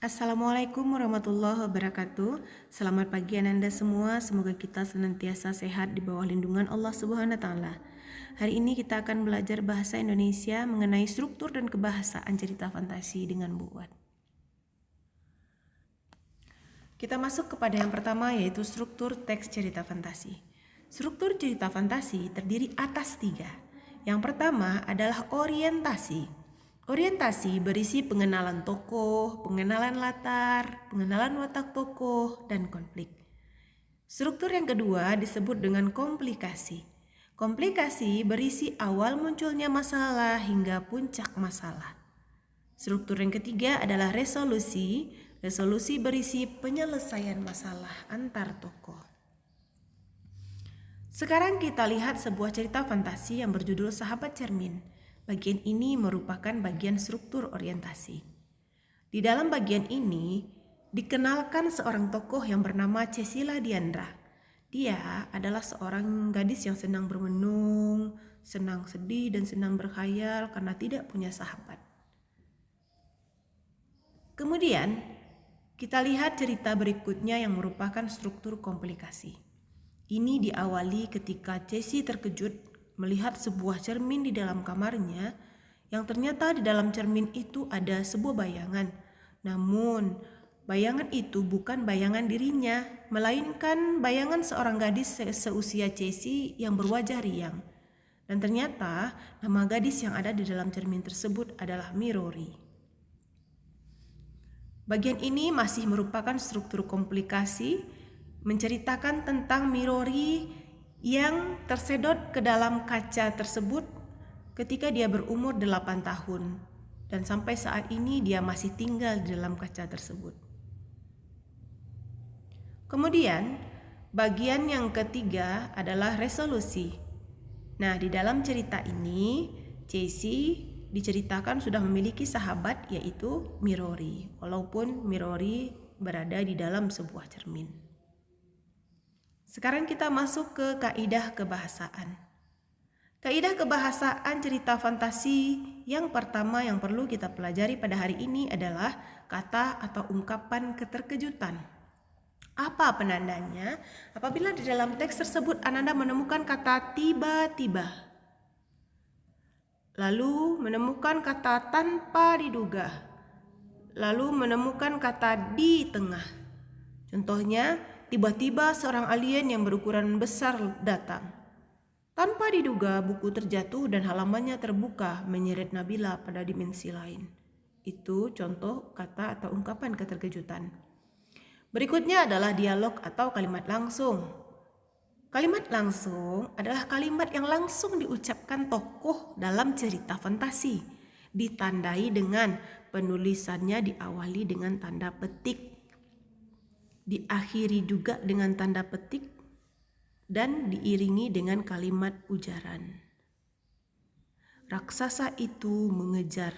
Assalamualaikum warahmatullahi wabarakatuh. Selamat pagi Ananda semua. Semoga kita senantiasa sehat di bawah lindungan Allah Subhanahu wa taala. Hari ini kita akan belajar bahasa Indonesia mengenai struktur dan kebahasaan cerita fantasi dengan Bu Wat. Kita masuk kepada yang pertama, yaitu struktur teks cerita fantasi. Struktur cerita fantasi terdiri atas 3. Yang pertama adalah orientasi. Orientasi berisi pengenalan tokoh, pengenalan latar, pengenalan watak tokoh, dan konflik. Struktur yang kedua disebut dengan komplikasi. Komplikasi berisi awal munculnya masalah hingga puncak masalah. Struktur yang ketiga adalah resolusi. Resolusi berisi penyelesaian masalah antar tokoh. Sekarang kita lihat sebuah cerita fantasi yang berjudul Sahabat Cermin. Bagian ini merupakan bagian struktur orientasi. Di dalam bagian ini dikenalkan seorang tokoh yang bernama Cecilia Diandra. Dia adalah seorang gadis yang senang bermenung, senang sedih, dan senang berkhayal karena tidak punya sahabat. Kemudian kita lihat cerita berikutnya yang merupakan struktur komplikasi. Ini diawali ketika Ceci terkejut melihat sebuah cermin di dalam kamarnya yang ternyata di dalam cermin itu ada sebuah bayangan. Namun bayangan itu bukan bayangan dirinya, melainkan bayangan seorang gadis seusia Ceci yang berwajah riang. Dan ternyata nama gadis yang ada di dalam cermin tersebut adalah Mirori. Bagian ini masih merupakan struktur komplikasi, menceritakan tentang Mirori yang tersedot ke dalam kaca tersebut ketika dia berumur 8 tahun. Dan sampai saat ini dia masih tinggal di dalam kaca tersebut. Kemudian bagian yang ketiga adalah resolusi. Nah, di dalam cerita ini Ceci diceritakan sudah memiliki sahabat, yaitu Mirori, walaupun Mirori berada di dalam sebuah cermin. Sekarang kita masuk ke kaidah kebahasaan. Kaidah kebahasaan cerita fantasi yang pertama yang perlu kita pelajari pada hari ini adalah kata atau ungkapan keterkejutan. Apa penandanya? Apabila di dalam teks tersebut Ananda menemukan kata tiba-tiba, lalu menemukan kata tanpa diduga, lalu menemukan kata di tengah. Contohnya, tiba-tiba seorang alien yang berukuran besar datang. Tanpa diduga, buku terjatuh dan halamannya terbuka, menyeret Nabila pada dimensi lain. Itu contoh kata atau ungkapan keterkejutan. Berikutnya adalah dialog atau kalimat langsung. Kalimat langsung adalah kalimat yang langsung diucapkan tokoh dalam cerita fantasi, ditandai dengan penulisannya diawali dengan tanda petik, diakhiri juga dengan tanda petik, dan diiringi dengan kalimat ujaran. Raksasa itu mengejar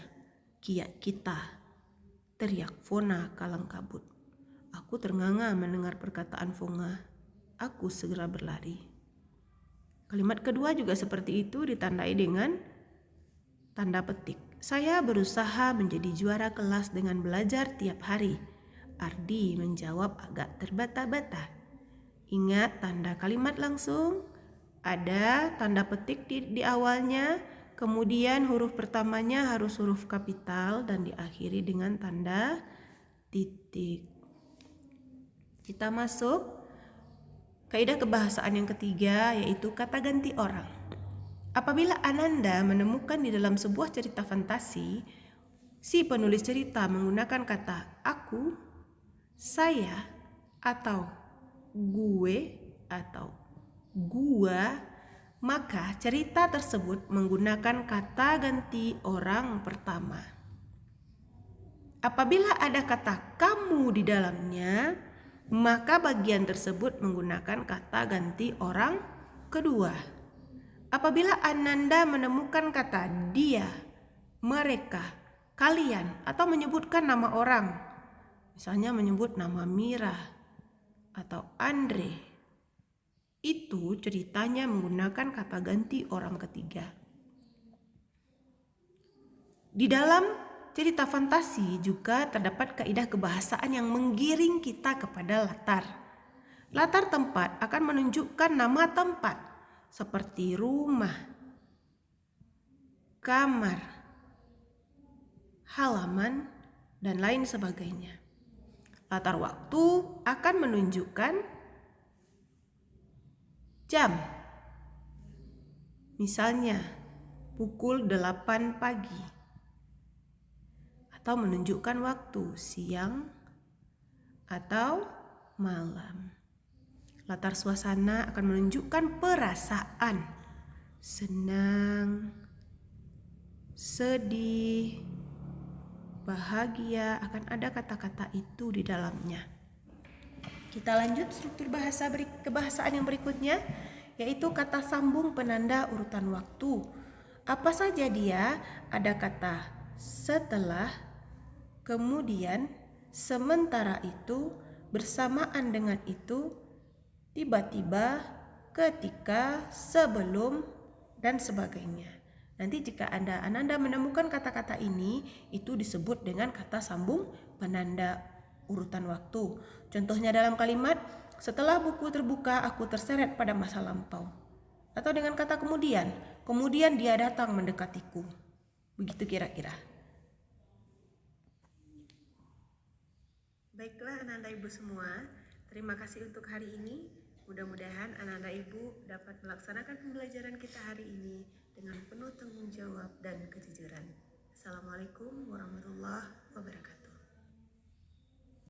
kiak kita, teriak Fona kalang kabut. Aku ternganga mendengar perkataan Fonga. Aku segera berlari. Kalimat kedua juga seperti itu, ditandai dengan tanda petik. Saya berusaha menjadi juara kelas dengan belajar tiap hari. Ardi menjawab agak terbata-bata. Ingat tanda kalimat langsung, ada tanda petik di awalnya, kemudian huruf pertamanya harus huruf kapital dan diakhiri dengan tanda titik. Kita masuk kaidah kebahasaan yang ketiga, yaitu kata ganti orang. Apabila Ananda menemukan di dalam sebuah cerita fantasi, si penulis cerita menggunakan kata aku, saya, atau gue, atau gua, maka cerita tersebut menggunakan kata ganti orang pertama. Apabila ada kata kamu di dalamnya, maka bagian tersebut menggunakan kata ganti orang kedua. Apabila Ananda menemukan kata dia, mereka, kalian, atau menyebutkan nama orang, misalnya menyebut nama Mira atau Andre, itu ceritanya menggunakan kata ganti orang ketiga. Di dalam cerita fantasi juga terdapat kaidah kebahasaan yang menggiring kita kepada latar. Latar tempat akan menunjukkan nama tempat seperti rumah, kamar, halaman, dan lain sebagainya. Latar waktu akan menunjukkan jam. Misalnya, pukul 8 pagi. Atau menunjukkan waktu siang atau malam. Latar suasana akan menunjukkan perasaan senang, sedih, bahagia, akan ada kata-kata itu di dalamnya. Kita lanjut struktur kebahasaan yang berikutnya, yaitu kata sambung penanda urutan waktu. Apa saja dia? Ada kata setelah, kemudian, sementara itu, bersamaan dengan itu, tiba-tiba, ketika, sebelum, dan sebagainya. Nanti jika Anda menemukan kata-kata ini, itu disebut dengan kata sambung penanda urutan waktu. Contohnya dalam kalimat, setelah buku terbuka, aku terseret pada masa lampau. Atau dengan kata kemudian dia datang mendekatiku. Begitu kira-kira. Baiklah anak-anak ibu semua, terima kasih untuk hari ini. Mudah-mudahan anak-anak ibu dapat melaksanakan pembelajaran kita hari ini dengan penuh tanggung jawab dan kejujuran. Assalamualaikum warahmatullahi wabarakatuh.